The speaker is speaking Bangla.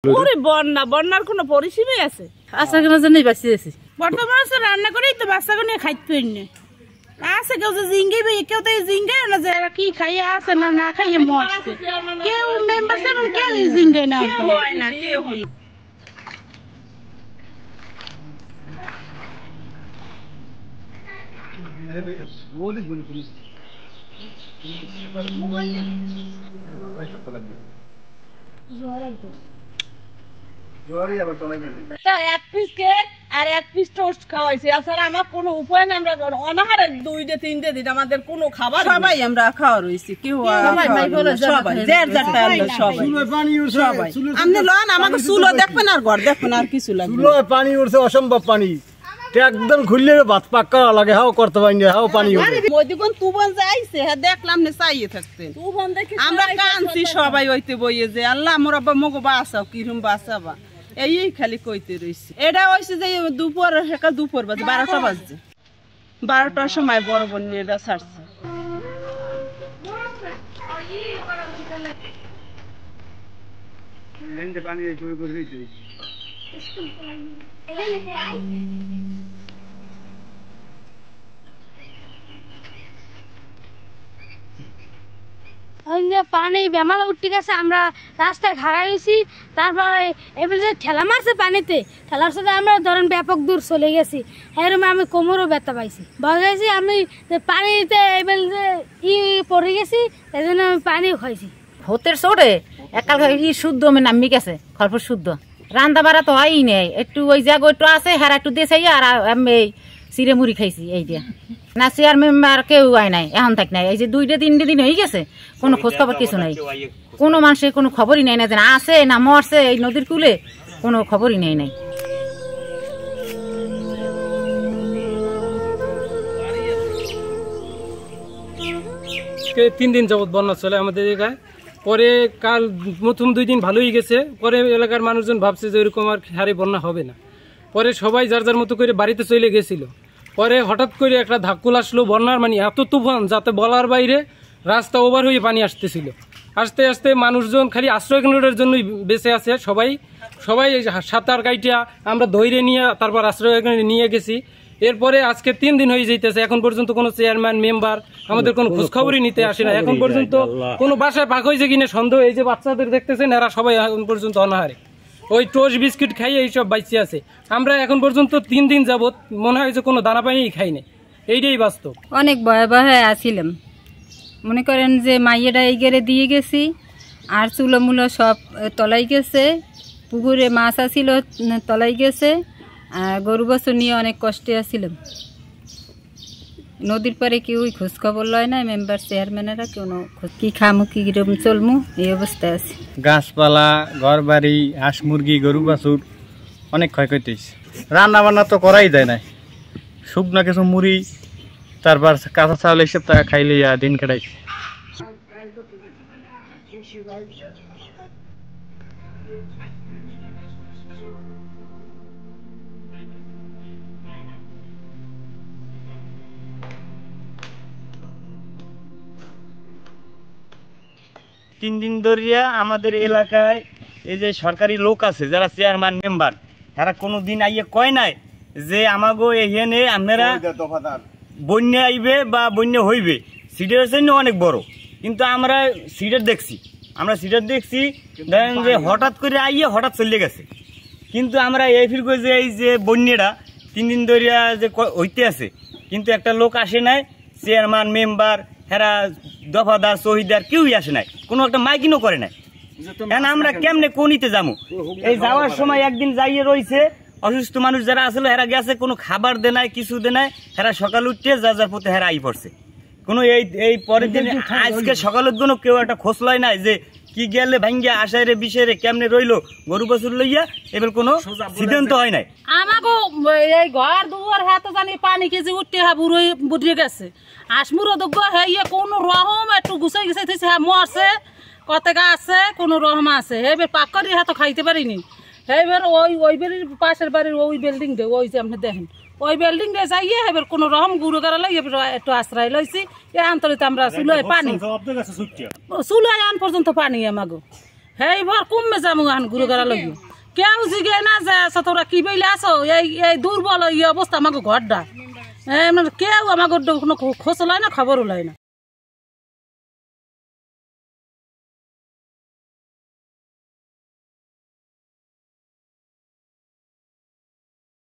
ওরে বন্যা বন্যার কোনো পরিসীমাই আছে? আশা করার জন্যই বাঁচিয়েছি। বর্তমানে তো রান্না করেই তো বাচ্চাকে নিয়ে খাইতে পারি না। আছে কেউ যে জিঙ্গে কেউ তো জিঙ্গে না, যে কি খাইয়ে আছে না না খাইয়ে মরছে। কেউ মেম্বার সেরকম কেউ জিঙ্গে না হয় না কেউ। এক পিস কেক আর এক পিস টোস্ট খাওয়াইছি, আসলে আমার কোনো উপায় নেই। আমরা অনাহারে 2-3 দিন আমাদের কোনো খাবার, সবাই আমরা খাওয়া রয়েছি, কেউ আপনি লন আমাকে চুলো দেখবেন আর ঘর দেখবেন আর কিছু লাগবে। পানি উঠছে, অসম্ভব পানি, একদম খুললে ভাত পাক করা লাগে, হাও করতে পারি না, হাও পানি মোদিগণ তুবন যাইছে, হ্যাঁ দেখলাম না চাইয়ে থাকতেন। আমরা কাঁদছি সবাই ওইতে বইয়ে যে আল্লাহ মোর আব্বা মগো বাঁচাও, কিরম বাঁচাবা, এই খালি কইতে রয়েছে। এটা হয়েছে যে দুপুর বাজে 12টা বাজছে, 12টার সময় বড় বন্যা ছাড়ছে। পানি বেমালা উঠে গেছে, আমরা রাস্তায় খাড়া গেছি। তারপরে এবার যে ঠেলা মারছে পানিতে, ঠেলার সাথে আমরা ধরেন ব্যাপক দূর চলে গেছি। এরকম আমি কোমরও ব্যথা পাইছি, ভয় গেছি আমি পানিতে এবার যে পড়ে গেছি, এই জন্য আমি পানিও খাইছি। ভূতের চোটে একাল শুদ্ধ আমি নামি গেছে, খল্প শুদ্ধ রান্না বাড়া তো হয়ই নেই। একটু ওই জায়গা একটু আছে, হ্যাঁ একটু দিয়ে চাই, আর আমি এই চিড়ে মুড়ি খাইছি এই দিয়া। না চেয়ার মেম্বার কেউ আয় নাই, এখন থাক নাই। এই যে 2-3 দিন হয়ে গেছে, কোনো খোঁজ খবর কিছু নাই, কোনো মানুষের কোনো খবরই নেই, না যেন আছে না মরছে এই নদীর কূলে, কোনো খবরই নেই নাই। তিন দিন যাবৎ বন্যা চলে আমাদের এলাকায়। পরে কাল প্রথম 2 দিন ভালোই গেছে, পরে এলাকার মানুষজন ভাবছে যে এরকম আর হারে বন্যা হবে না। পরে সবাই যার যার মতো করে বাড়িতে চলে গেছিল। পরে হঠাৎ করে একটা ধাক্কুল আসলো বন্যার, মানে এত তুফান যাতে বলার বাইরে, রাস্তা ওভার হয়ে পানি আসতেছিল। আস্তে আস্তে মানুষজন খালি আশ্রয় কেন্দ্রের জন্যই বেঁচে আছে। সবাই সাঁতার কাইটা আমরা ধৈর্য নিয়ে তারপর আশ্রয় কেন্দ্রে নিয়ে গেছি। এরপরে আজকে 3 দিন হয়ে যাইতেছে, এখন পর্যন্ত কোনো চেয়ারম্যান মেম্বার আমাদের কোনো খোঁজখবরই নিতে আসে না। এখন পর্যন্ত কোনো বাসায় পাক হয়েছে কিনা সন্দেহ। এই যে বাচ্চাদের দেখতেছেন, এরা সবাই এখন পর্যন্ত অনাহারে ওই টোস্ট বিস্কিট খাইয়ে এইসব বাইচে আছে। আমরা এখন পর্যন্ত 3 দিন যাবৎ মনে হয় যে কোনো দানা পানিই খাই না, এইটাই বাস্তব। অনেক ভয়াবহ আসিলাম, মনে করেন যে মাইয়েরা এই গেড়ে দিয়ে গেছি, আর চুলো মুলো সব তলাই গেছে, পুকুরে মাছ আসিল তলাই গেছে, আর গরু বছর নিয়ে অনেক কষ্টে আসিলাম। নদীর পরে কেউই খোঁজ খবর লয় না, মেম্বার চেয়ারম্যানেরা কেউ কি খামু কি কিরকম চলমু এই অবস্থায় আছে। গাছপালা, ঘর বাড়ি, হাঁস মুরগি, গরু বাছুর অনেক ক্ষয়ক্ষতি হয়েছে। রান্না বান্না তো করাই যায় না, শুকনা কিছু মুড়ি তারপর কাঁচা চাউল এইসব টাকা খাইলে দিন কাটাইছে। 3 দিন ধরিয়া আমাদের এলাকায় এই যে সরকারি লোক আছে যারা চেয়ারম্যান মেম্বার, তারা কোনো দিন আইয়ে কয় নাই যে আমাগো এখানে আপনারা বন্যা আইবে বা বন্যা হইবে। সিডের জন্য অনেক বড়, কিন্তু আমরা সিডের দেখছি দেখেন যে হঠাৎ করে আইয়ে হঠাৎ চলে গেছে। কিন্তু আমরা এই ফিরবো যে এই যে বন্যাটা 3 দিন ধরিয়া যে হইতে আছে, কিন্তু একটা লোক আসে নাই, চেয়ারম্যান মেম্বার হেরা দফাদার শহীদার কেউই আসে নাই, কোনো একটা মাইকিনও করে নাই। কেন আমরা কেমনে কোনিতে যাবো? এই যাওয়ার সময় একদিন যাইয়ে রয়েছে, অসুস্থ মানুষ যারা আসলে হেরা গেছে, কোনো খাবার দে নাই, কিছু দে নাই, হেরা সকাল উঠে যার প্রতি হেরা আই পড়ছে। কোনো এই পরের দিন আজকে সকালের জন্য কেউ একটা খোঁজ লয় নাই যে কি গেলে ভাঙ্গিয়া আসারে বিষয়ে কেমনে রইলো গরু বছর লইয়া, এবার কোনো সিদ্ধান্ত হয় নাই। আমাকে এই ঘর দুয়ার হাত জানি পানি কেজি উঠতে বুড়িয়ে গেছে। আসমুর কোনো রহম একটু গুছাই গুছাই থাকছে, হ্যাঁ মরছে কতকা আছে, কোনো রহম আছে। এবার পাক করে হাত খাইতে পারিনি। এবার ওই বাড়ির পাশের বাড়ির ওই বিল্ডিং দে, ওই যে আপনি দেখেন ওই বিল্ডিং দিয়ে যাইয়ে এবার কোনো রকম গুঁড়ো করা লাগে একটু আশ্রয় লইছি। এ আন্তরিত আমরা চুলোয় পানি, চুলোয় আন পর্যন্ত পানি আমাগো। হেই ভর কমে যাবো এখন গুরু গাড়া লইও কেউ জিগে না যে আচ্ছা তোরা কি বইলে আসো এই দুর্বল এই অবস্থা আমাকে ঘরটা কেউ আমাকে কোনো খোঁজ লয় না খবরও লয় না